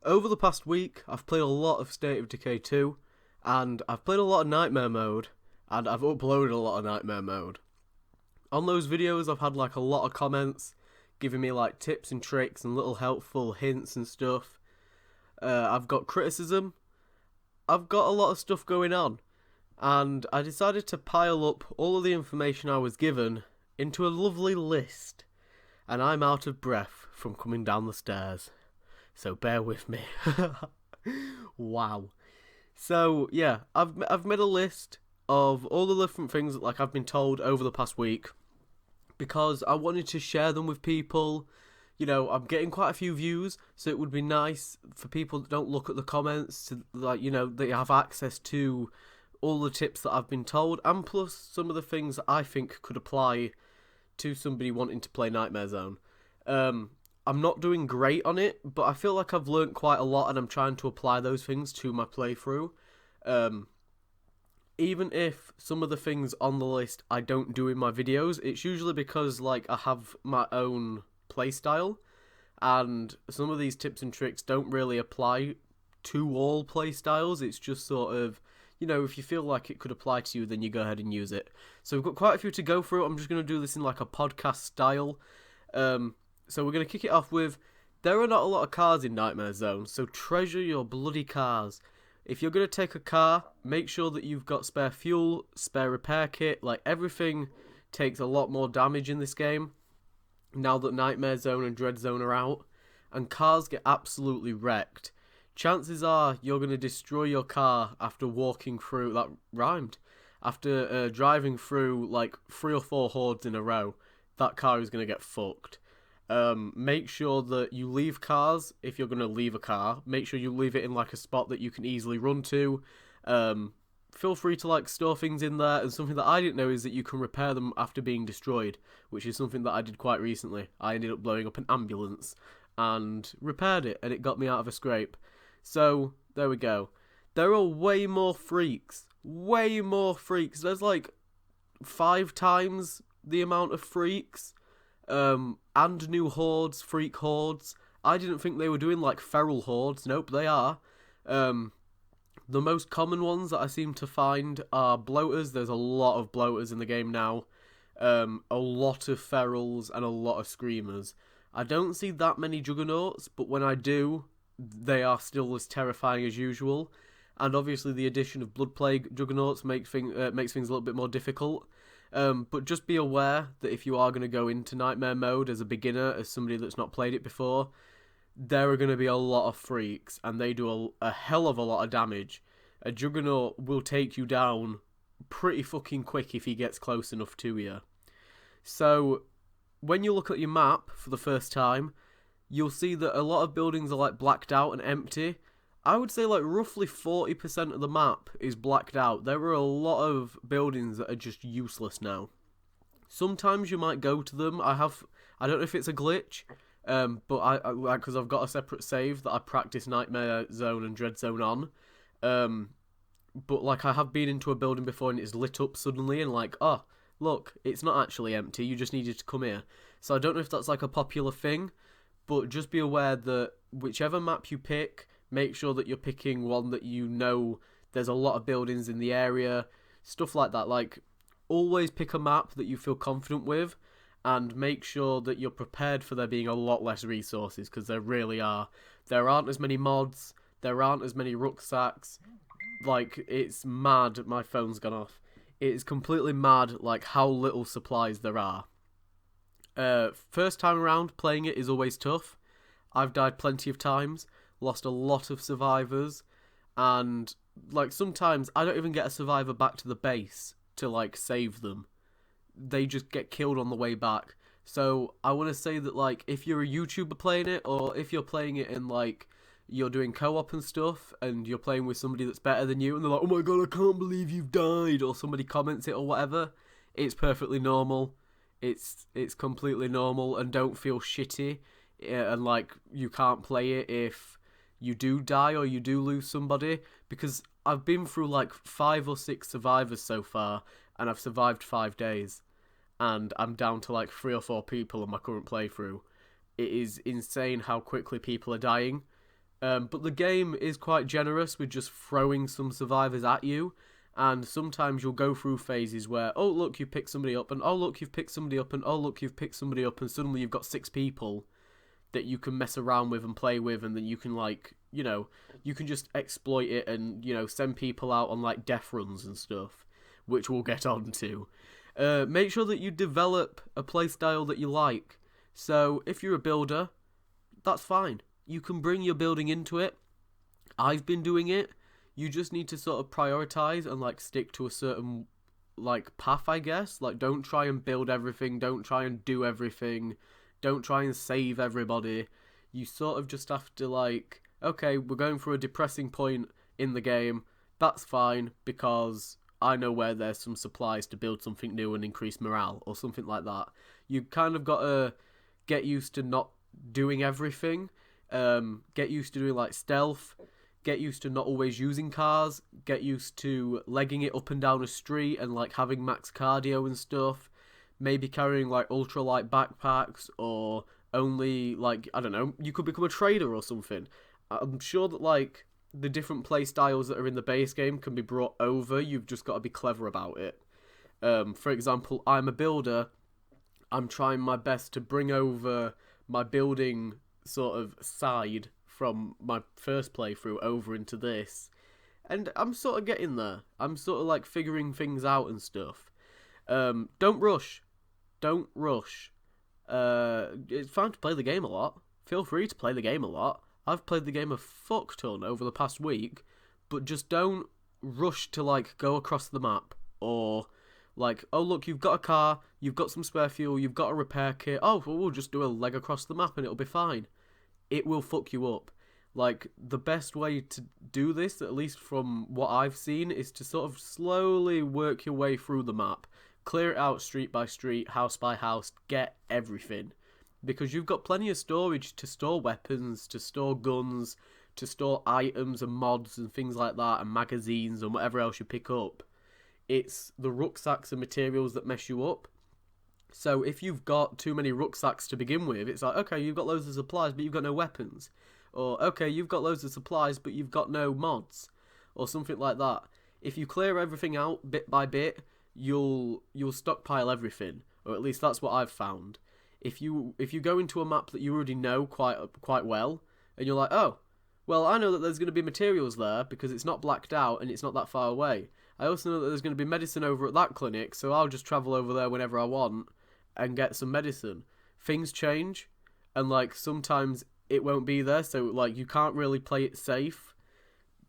over the past week, I've played a lot of State of Decay 2, and I've played a lot of Nightmare Mode, and I've uploaded a lot of Nightmare Mode. On those videos, I've had like a lot of comments giving me like tips and tricks and little helpful hints and stuff. I've got criticism. I've got a lot of stuff going on, and I decided to pile up all of the information I was given into a lovely list, and I'm out of breath from coming down the stairs, so bear with me. Wow. So yeah, I've made a list of all the different things that like I've been told over the past week, because I wanted to share them with people. You know, I'm getting quite a few views, so it would be nice for people that don't look at the comments to, like, you know, they have access to all the tips that I've been told, and plus some of the things that I think could apply to somebody wanting to play Nightmare Zone. I'm not doing great on it, but I feel like I've learnt quite a lot, and I'm trying to apply those things to my playthrough. Even if some of the things on the list I don't do in my videos, it's usually because like I have my own playstyle, and some of these tips and tricks don't really apply to all playstyles. It's just sort of, you know, if you feel like it could apply to you, then you go ahead and use it. So we've got quite a few to go through. I'm just going to do this in like a podcast style. So we're going to kick it off with, there are not a lot of cars in Nightmare Zone, so treasure your bloody cars. If you're going to take a car, make sure that you've got spare fuel, spare repair kit. Like, everything takes a lot more damage in this game now that Nightmare Zone and Dread Zone are out, and cars get absolutely wrecked. Chances are you're going to destroy your car after walking through, that rhymed, after driving through like 3 or 4 hordes in a row. That car is going to get fucked. Make sure that you leave cars, if you're going to leave a car, make sure you leave it in like a spot that you can easily run to. Feel free to like store things in there, and something that I didn't know is that you can repair them after being destroyed, which is something that I did quite recently. I ended up blowing up an ambulance and repaired it, and it got me out of a scrape. So, there we go. There are way more freaks. Way more freaks. There's like 5 times the amount of freaks. And new hordes, freak hordes. I didn't think they were doing like feral hordes. Nope, they are. The most common ones that I seem to find are bloaters. There's a lot of bloaters in the game now. A lot of ferals and a lot of screamers. I don't see that many juggernauts, but when I do, they are still as terrifying as usual. And obviously the addition of Blood Plague juggernauts makes things a little bit more difficult. But just be aware that if you are going to go into Nightmare Mode as a beginner, as somebody that's not played it before, there are going to be a lot of freaks, and they do a hell of a lot of damage. A Juggernaut will take you down pretty fucking quick if he gets close enough to you. So, when you look at your map for the first time, you'll see that a lot of buildings are like blacked out and empty. I would say like roughly 40% of the map is blacked out. There are a lot of buildings that are just useless now. Sometimes you might go to them. I don't know if it's a glitch, but I because I've got a separate save that I practice Nightmare Zone and Dread Zone on. But like I have been into a building before and it's lit up suddenly and like, oh, look, it's not actually empty. You just needed to come here. So I don't know if that's like a popular thing, but just be aware that whichever map you pick, make sure that you're picking one that you know there's a lot of buildings in the area, stuff like that. Like, always pick a map that you feel confident with, and make sure that you're prepared for there being a lot less resources, because there really are. There aren't as many mods, there aren't as many rucksacks. Like, it's mad. My phone's gone off. It's completely mad, like, how little supplies there are. First time around, playing it is always tough. I've died plenty of times, lost a lot of survivors, and like sometimes I don't even get a survivor back to the base to like save them. They just get killed on the way back. So I want to say that like if you're a YouTuber playing it, or if you're playing it in like you're doing co-op and stuff, and you're playing with somebody that's better than you, and they're like, oh my god, I can't believe you've died, or somebody comments it or whatever, it's perfectly normal. It's completely normal, and don't feel shitty and like you can't play it if you do die or you do lose somebody, because I've been through like 5 or 6 survivors so far, and I've survived 5 days, and I'm down to like 3 or 4 people on my current playthrough. It is insane how quickly people are dying, But the game is quite generous with just throwing some survivors at you, and sometimes you'll go through phases where, oh look, you've picked somebody up, and oh look, you've picked somebody up, and oh look, you've picked somebody up, and suddenly you've got 6 people that you can mess around with and play with, and then you can, like, you know, you can just exploit it and, you know, send people out on, like, death runs and stuff, which we'll get on to. Make sure that you develop a playstyle that you like. So, if you're a builder, that's fine. You can bring your building into it. I've been doing it. You just need to sort of prioritize and, like, stick to a certain, like, path, I guess. Like, don't try and build everything. Don't try and do everything. Don't try and save everybody. You sort of just have to, like, okay, we're going through a depressing point in the game. That's fine, because I know where there's some supplies to build something new and increase morale, or something like that. You kind of got to get used to not doing everything. Get used to doing, like, stealth. Get used to not always using cars. Get used to legging it up and down a street and, like, having max cardio and stuff. Maybe carrying, like, ultralight backpacks, or only, like, I don't know, you could become a trader or something. I'm sure that, like, the different play styles that are in the base game can be brought over. You've just got to be clever about it. For example, I'm a builder. I'm trying my best to bring over my building sort of side from my first playthrough over into this. And I'm sort of getting there. I'm sort of, like, figuring things out and stuff. Don't rush. Don't rush. It's fine to play the game a lot. Feel free to play the game a lot. I've played the game a fuck ton over the past week, but just don't rush to, like, go across the map, or, like, oh look, you've got a car, you've got some spare fuel, you've got a repair kit, oh, well, we'll just do a leg across the map and it'll be fine. It will fuck you up. Like, the best way to do this, at least from what I've seen, is to sort of slowly work your way through the map. Clear it out street by street, house by house, get everything. Because you've got plenty of storage to store weapons, to store guns, to store items and mods and things like that, and magazines and whatever else you pick up. It's the rucksacks and materials that mess you up. So if you've got too many rucksacks to begin with, it's like, okay, you've got loads of supplies, but you've got no weapons. Or, okay, you've got loads of supplies, but you've got no mods. Or something like that. If you clear everything out bit by bit, you'll stockpile everything, or at least that's what I've found. If you go into a map that you already know quite well, and you're like, oh, well, I know that there's going to be materials there because it's not blacked out and it's not that far away. I also know that there's going to be medicine over at that clinic, so I'll just travel over there whenever I want and get some medicine. Things change, and, like, sometimes it won't be there, so, like, you can't really play it safe.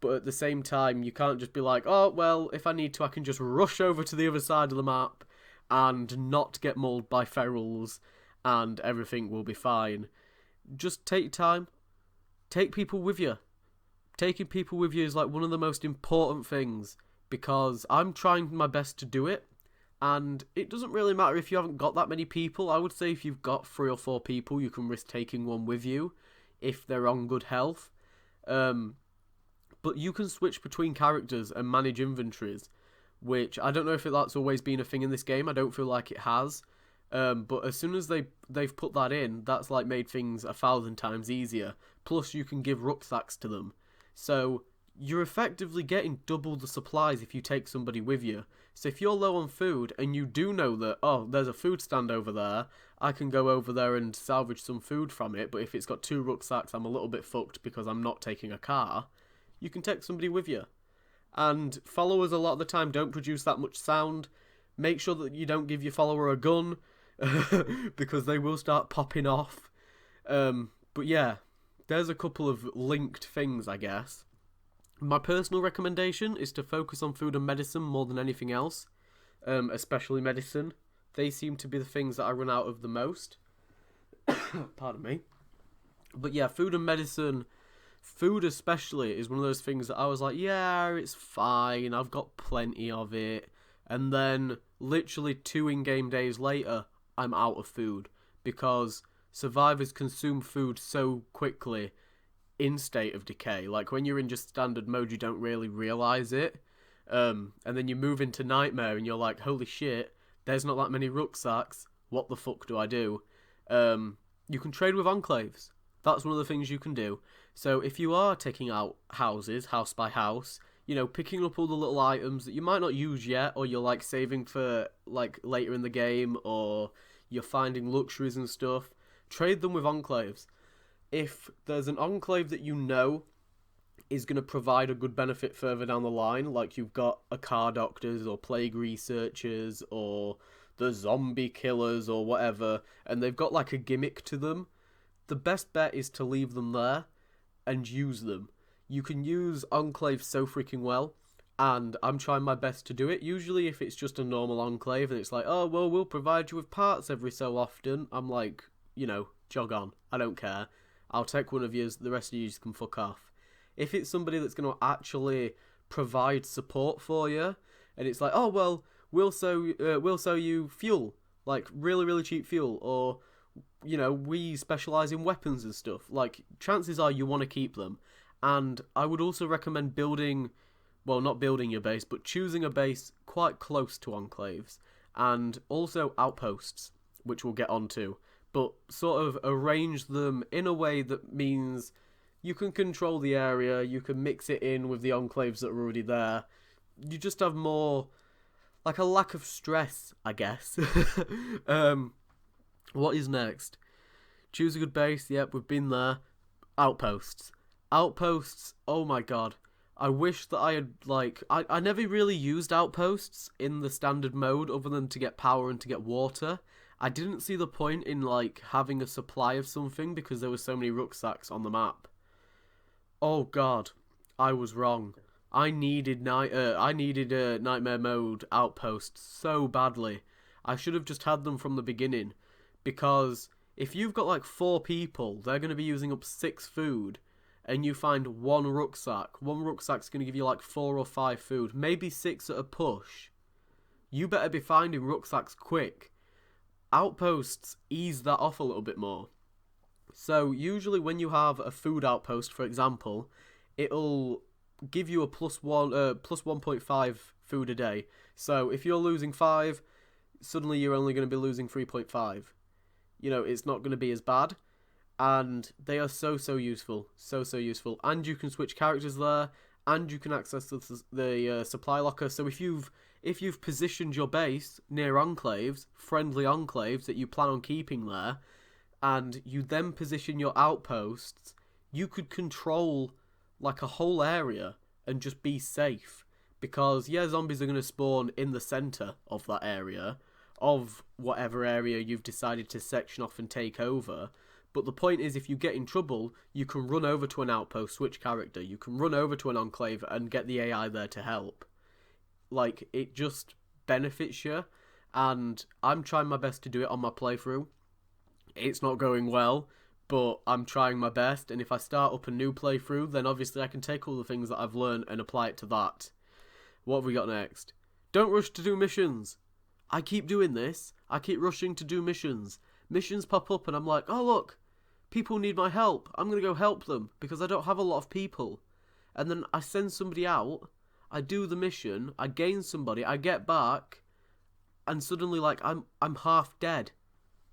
But at the same time, you can't just be like, oh, well, if I need to, I can just rush over to the other side of the map and not get mauled by ferals, and everything will be fine. Just take time. Take people with you. Taking people with you is, like, one of the most important things, because I'm trying my best to do it, and it doesn't really matter if you haven't got that many people. I would say if you've got 3 or 4 people, you can risk taking one with you if they're on good health. But you can switch between characters and manage inventories, which I don't know if that's always been a thing in this game. I don't feel like it has. But as soon as they've put that in, that's, like, made things 1,000 times easier. Plus, you can give rucksacks to them. So you're effectively getting double the supplies if you take somebody with you. So if you're low on food and you do know that, oh, there's a food stand over there, I can go over there and salvage some food from it, but if it's got 2 rucksacks, I'm a little bit fucked because I'm not taking a car. You can take somebody with you. And followers a lot of the time don't produce that much sound. Make sure that you don't give your follower a gun, because they will start popping off. But yeah, there's a couple of linked things, I guess. My personal recommendation is to focus on food and medicine more than anything else, especially medicine. They seem to be the things that I run out of the most. Pardon me. But yeah, food and medicine, food especially, is one of those things that I was like, yeah, it's fine, I've got plenty of it. And then, literally 2 in-game days later, I'm out of food, because survivors consume food so quickly in State of Decay. Like, when you're in just standard mode, you don't really realise it. And then you move into Nightmare, and you're like, holy shit, there's not that many rucksacks. What the fuck do I do? You can trade with enclaves. That's one of the things you can do. So if you are taking out houses, house by house, picking up all the little items that you might not use yet, or you're like saving for like later in the game, or you're finding luxuries and stuff, trade them with enclaves. If there's an enclave that is going to provide a good benefit further down the line, like you've got a car doctors or plague researchers or the zombie killers or whatever, and they've got like a gimmick to them, the best bet is to leave them there and use them. You can use enclaves so freaking well, and I'm trying my best to do it. Usually if it's just a normal enclave and it's like, oh, well, we'll provide you with parts every so often, I'm like, jog on. I don't care. I'll take one of yours, the rest of you can fuck off. If it's somebody that's going to actually provide support for you, and it's like, oh, well, we'll sell you fuel, like really, really cheap fuel, or, we specialise in weapons and stuff, like, chances are you want to keep them. And I would also recommend not building your base, but choosing a base quite close to enclaves, and also outposts, which we'll get onto, but sort of arrange them in a way that means you can control the area, you can mix it in with the enclaves that are already there. You just have more, like, a lack of stress, I guess. What is next? Choose a good base. Yep, we've been there. Outposts. Outposts, oh my god. I wish that I had, I never really used outposts in the standard mode other than to get power and to get water. I didn't see the point in, having a supply of something because there were so many rucksacks on the map. Oh god, I was wrong. I needed nightmare mode outposts so badly. I should have just had them from the beginning, because if you've got 4 people, they're going to be using up 6 food, and you find one rucksack. One rucksack's going to give you 4 or 5 food, maybe 6 at a push. You better be finding rucksacks quick. Outposts ease that off a little bit more. So usually when you have a food outpost, for example, it'll give you a plus 1.5 food a day. So if you're losing 5, suddenly you're only going to be losing 3.5. It's not going to be as bad. And they are so useful. So useful. And you can switch characters there, and you can access the supply locker. So if you've positioned your base near enclaves, friendly enclaves that you plan on keeping there, and you then position your outposts, you could control a whole area and just be safe. Because zombies are going to spawn in the centre of that area, of whatever area you've decided to section off and take over. But the point is, if you get in trouble, you can run over to an outpost, switch character. You can run over to an enclave and get the AI there to help. It just benefits you. And I'm trying my best to do it on my playthrough. It's not going well, but I'm trying my best. And if I start up a new playthrough, then obviously I can take all the things that I've learned and apply it to that. What have we got next? Don't rush to do missions. I keep doing this. I keep rushing to do missions. Missions pop up and I'm like, oh look, people need my help. I'm going to go help them because I don't have a lot of people. And then I send somebody out, I do the mission, I gain somebody, I get back, and suddenly I'm half dead.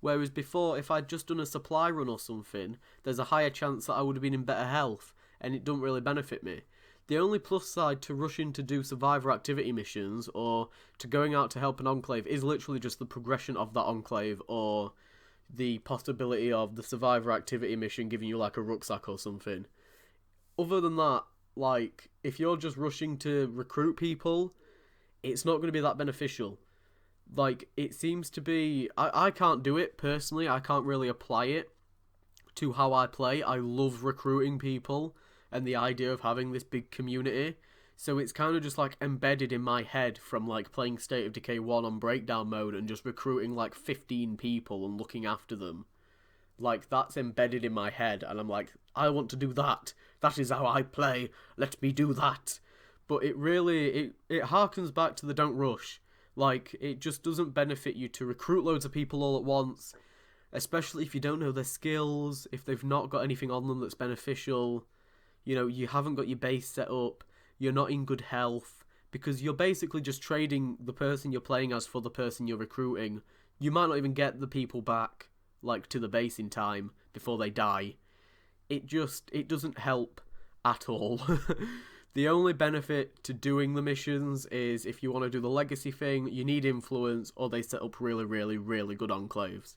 Whereas before, if I'd just done a supply run or something, there's a higher chance that I would have been in better health, and it doesn't really benefit me. The only plus side to rushing to do survivor activity missions or to going out to help an enclave is literally just the progression of that enclave, or the possibility of the survivor activity mission giving you a rucksack or something. Other than that, if you're just rushing to recruit people, it's not going to be that beneficial. It seems to be... I can't do it, personally. I can't really apply it to how I play. I love recruiting people and the idea of having this big community. So it's kind of just embedded in my head from playing State of Decay 1 on breakdown mode and just recruiting 15 people and looking after them. That's embedded in my head, and I'm I want to do that. That is how I play. Let me do that. But it really... It harkens back to the don't rush. It just doesn't benefit you to recruit loads of people all at once, especially if you don't know their skills, if they've not got anything on them that's beneficial, you haven't got your base set up, you're not in good health, because you're basically just trading the person you're playing as for the person you're recruiting. You might not even get the people back, to the base in time before they die. it doesn't help at all. The only benefit to doing the missions is if you want to do the legacy thing, you need influence, or they set up really, really, really good enclaves.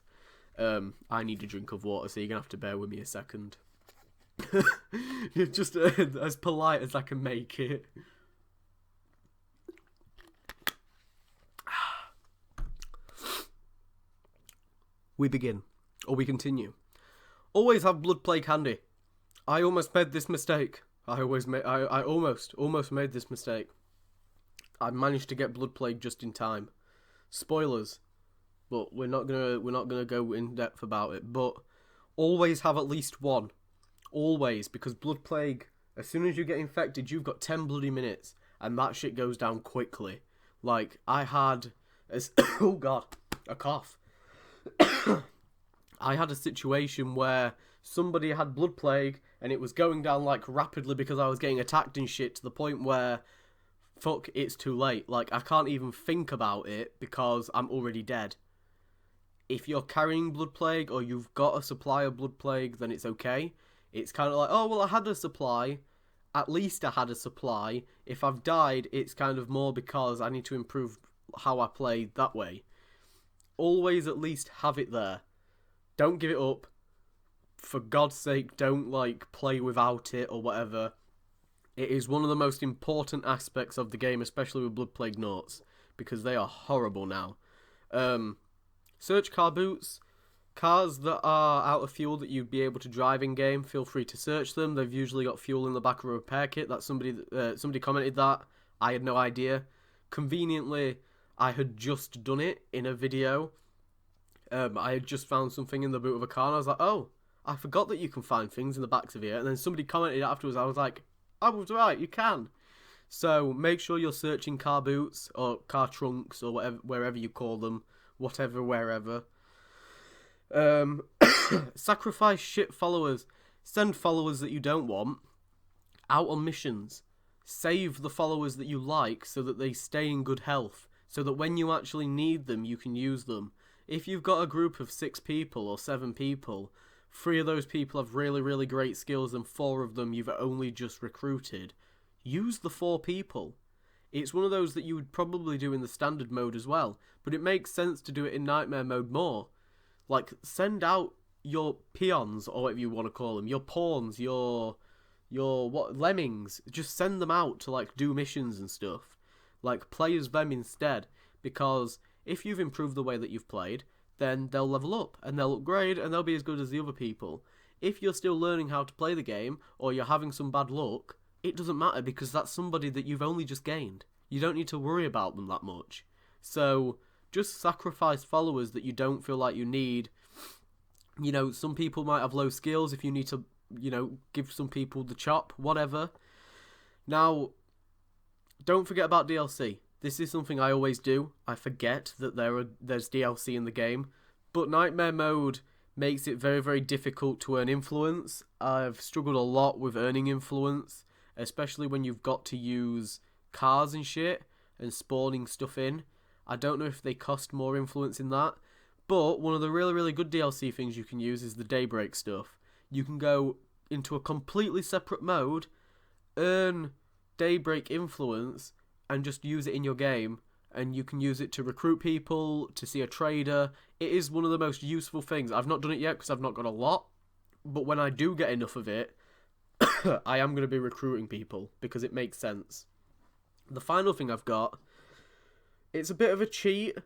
I need a drink of water, so you're going to have to bear with me a second. You're just as polite as I can make it. We begin, or we continue. Always have Blood Plague handy. I almost made this mistake. I almost made this mistake. I managed to get Blood Plague just in time. Spoilers, but we're not gonna go in depth about it. But always have at least one. Always, because Blood Plague, as soon as you get infected, you've got 10 bloody minutes, and that shit goes down quickly. Like, I had... oh god, a cough. I had a situation where somebody had Blood Plague, and it was going down, like, rapidly because I was getting attacked and shit, to the point where, fuck, it's too late. Like, I can't even think about it because I'm already dead. If you're carrying Blood Plague, or you've got a supply of Blood Plague, then it's okay. It's kind of like, oh, well, I had a supply. At least I had a supply. If I've died, it's kind of more because I need to improve how I play that way. Always at least have it there. Don't give it up. For God's sake, don't, like, play without it or whatever. It is one of the most important aspects of the game, especially with Blood Plague notes, because they are horrible now. Search car boots. Cars that are out of fuel that you'd be able to drive in game, feel free to search them. They've usually got fuel in the back of a repair kit. That's somebody commented that. I had no idea. Conveniently, I had just done it in a video. I had just found something in the boot of a car, and I was like, oh, I forgot that you can find things in the backs of here. And then somebody commented afterwards. I was like, I was right, you can. So make sure you're searching car boots or car trunks or whatever, wherever you call them, wherever. Sacrifice shit followers. Send followers that you don't want out on missions. Save the followers that you like so that they stay in good health, so that when you actually need them, you can use them. If you've got a group of 6 people or 7 people, 3 of those people have really, really great skills and 4 of them you've only just recruited, use the 4 people. It's one of those that you would probably do in the standard mode as well, but it makes sense to do it in nightmare mode more. Like, send out your peons, or whatever you want to call them, your pawns, your lemmings. Just send them out to, like, do missions and stuff. Like, play as them instead, because if you've improved the way that you've played, then they'll level up, and they'll upgrade, and they'll be as good as the other people. If you're still learning how to play the game, or you're having some bad luck, it doesn't matter, because that's somebody that you've only just gained. You don't need to worry about them that much. So just sacrifice followers that you don't feel like you need. You know, some people might have low skills. If you need to, you know, give some people the chop, whatever. Now, don't forget about DLC. This is something I always do. I forget that there's DLC in the game. But Nightmare Mode makes it very, very difficult to earn influence. I've struggled a lot with earning influence, especially when you've got to use cars and shit and spawning stuff in. I don't know if they cost more influence in that, but one of the really, really good DLC things you can use is the Daybreak stuff. You can go into a completely separate mode, earn Daybreak influence, and just use it in your game, and you can use it to recruit people, to see a trader. It is one of the most useful things. I've not done it yet because I've not got a lot, but when I do get enough of it, I am going to be recruiting people, because it makes sense. The final thing I've got, it's a bit of a cheat,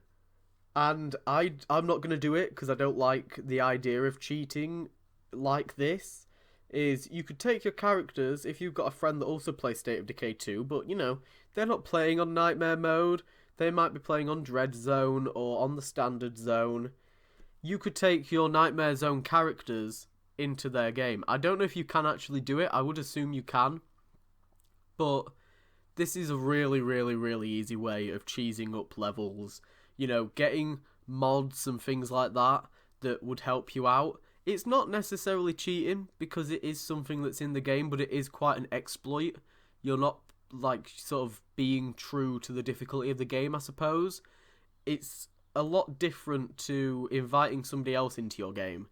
and I'm not going to do it because I don't like the idea of cheating like this, is you could take your characters, if you've got a friend that also plays State of Decay 2, but, you know, they're not playing on Nightmare Mode, they might be playing on Dread Zone or on the Standard Zone. You could take your Nightmare Zone characters into their game. I don't know if you can actually do it, I would assume you can, but this is a really, really, really easy way of cheesing up levels. You know, getting mods and things like that would help you out. It's not necessarily cheating, because it is something that's in the game, but it is quite an exploit. You're not, like, sort of being true to the difficulty of the game, I suppose. It's a lot different to inviting somebody else into your game.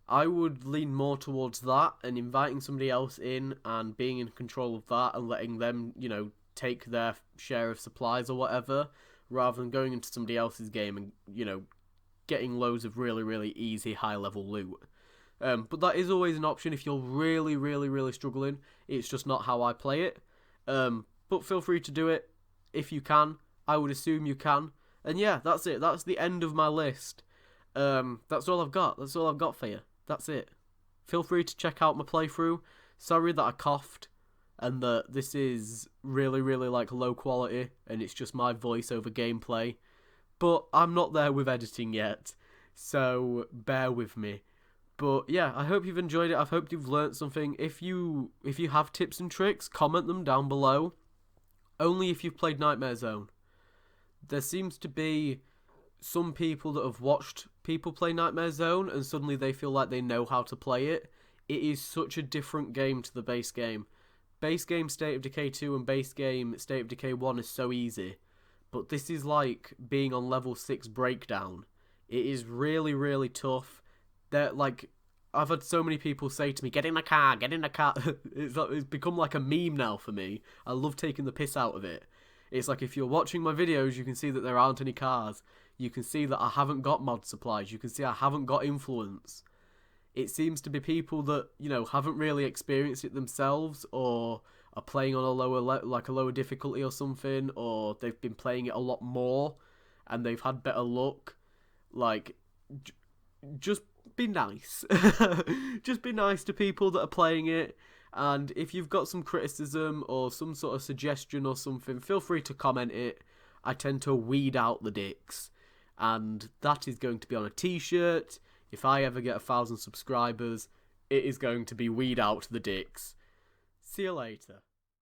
I would lean more towards that and inviting somebody else in and being in control of that and letting them, take their share of supplies or whatever, rather than going into somebody else's game and, getting loads of really, really easy high-level loot. But that is always an option if you're really, really, really struggling. It's just not how I play it. But feel free to do it if you can. I would assume you can. And yeah, that's it. That's the end of my list. That's all I've got. That's all I've got for you. That's it. Feel free to check out my playthrough. Sorry that I coughed and that this is really, really low quality and it's just my voice over gameplay. But I'm not there with editing yet, so bear with me. But yeah, I hope you've enjoyed it. I hope you've learnt something. If you have tips and tricks, comment them down below. Only if you've played Nightmare Zone. There seems to be some people that have watched people play Nightmare Zone and suddenly they feel like they know how to play it. It is such a different game to the base game. Base game State of Decay 2 and base game State of Decay 1 is so easy. But this is like being on level 6 breakdown. It is really, really tough. I've had so many people say to me, get in the car, get in the car. It's become like a meme now for me. I love taking the piss out of it. It's like if you're watching my videos, you can see that there aren't any cars. You can see that I haven't got mod supplies. You can see I haven't got influence. It seems to be people that, haven't really experienced it themselves or are playing on a lower difficulty or something, or they've been playing it a lot more and they've had better luck. Just be nice. Just be nice to people that are playing it. And if you've got some criticism or some sort of suggestion or something, feel free to comment it. I tend to weed out the dicks. And that is going to be on a t-shirt. If I ever get 1,000 subscribers, it is going to be weed out the dicks. See you later.